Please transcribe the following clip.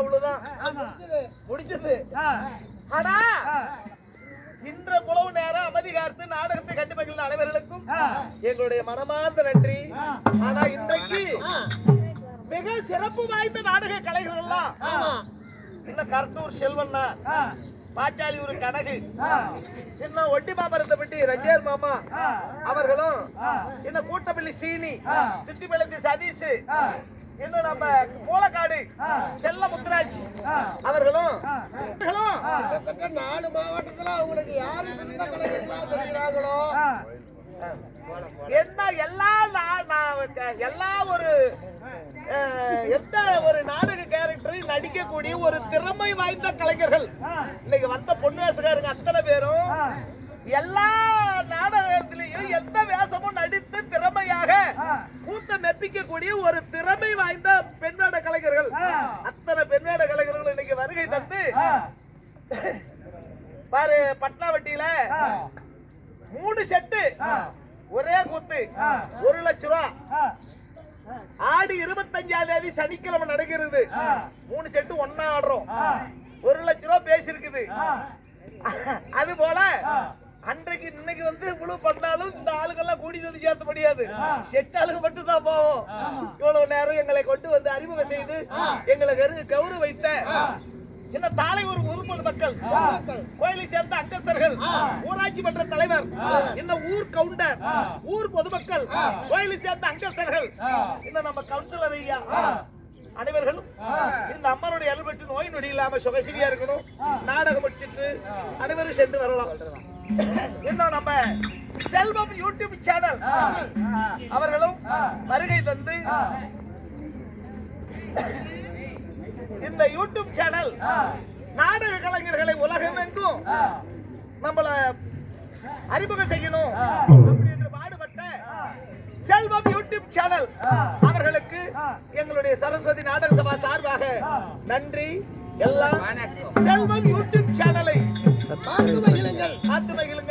அவ்வளவுதான் முடிஞ்சது. ஆனா இன்ற புலவு நேரம் அமைதி காத்து நாடகத்தை கண்டு மகிழ்ந்த அனைவர்களுக்கும் எங்களுடைய மனமார்ந்த நன்றி. ஆனா இன்றைக்கு மிக சிறப்பு வாய்ந்த நாடக கலைகள் எல்லாம் இன்னும் கர்த்தூர் செல்வண்ணா, பாச்சாலி ஒரு கனகு, இன்னும் ஒட்டி மாமரத்தை பற்றி ரெட்டியார் மாமா அவர்களும், இன்னும் கூட்டப்பள்ளி சீனி, தித்திப்பள்ளி சதீஷ், இன்னும் நம்ம மூலக்காடு செல்ல முத்துராஜ் அவர்களும் 4 மாவட்டத்துல அவங்களுக்கு யாரு சிறந்த கலைஞர்களா தெரிகிறாங்களோ என்ன எல்லா ஒரு எந்த ஒரு நாடக கேரக்டரையும் நடிக்கக்கூடிய ஒரு திறமை வாய்ந்த கலைஞர்கள் இன்னைக்கு வந்த பொண்ணு வேசக்காரங்க அத்தனை பேரும் எல்லா நாடகத்திலையும் எந்த வேஷமும் நடித்து திறமையாக கூத்த மெப்பிக்கக்கூடிய ஒரு திறமை வாய்ந்த பெண்வேட கலைஞர்கள். அத்தனை பெண்வேட கலைஞர்கள் இன்னைக்கு வருகை தந்து பாரு பட்னாவட்டியில 3 செட்டு ஒரே கூத்து 1 லட்சம் ரூபாய். ஆடி 25ஆம் தேதி சனிக்கிழமை நடக்கிறது. 3 செட்டு ஒன்னா ஆடுறோம். 1 லட்சம் ரூபாய் பேசிருக்குது. அது போல அன்றைக்கு இன்னைக்கு வந்து முழு பண்ணாலும் இந்த ஆளுகெல்லாம் கூட்டிட்டு வந்து சேர்த்த முடியாது. செட்டு ஆளுக்கு மட்டும் தான் போவோம். இவ்வளவு நேரம் எங்களை கொண்டு வந்து அறிமுகம் செய்து எங்களுக்கு கௌரவ வைத்த என்ன தாலை ஒரு பொது மக்கள், கோயிலை சேர்ந்த அங்கத்தர்கள், ஊராட்சி மன்ற தலைவர், என்ன ஊர் கவுண்டர், ஊர் பொதுமக்கள், கோயிலை சேர்ந்த அங்கத்தர்கள், என்ன நம்ம கவுன்சிலர் ஐயா அனைவர்களும் இந்த அம்மனுடைய அருள் பெற்று நோய் நொடி இல்லாம சுகசிரியா இருக்கணும். நாடகம் முடிச்சிட்டு அனைவரும் சென்று வரலாம். இன்னும் நம்ம செல்வம் யூடியூப் சேனல் அவர்களும் வருகை தந்து இந்த யூடியூப் சேனல் நாடக கலைஞர்களை உலகமெங்கும் நம்மள அறிமுகம் செய்யணும் அப்படின்னு பாடுபட்ட செல்வம் யூடியூப் சேனல் அவர்களுக்கு எங்களுடைய சரஸ்வதி நாடக சபா சார்பாக நன்றி. எல்லாம் செல்வம் யூடியூப் சேனலை பார்த்து மகிழுங்கள்.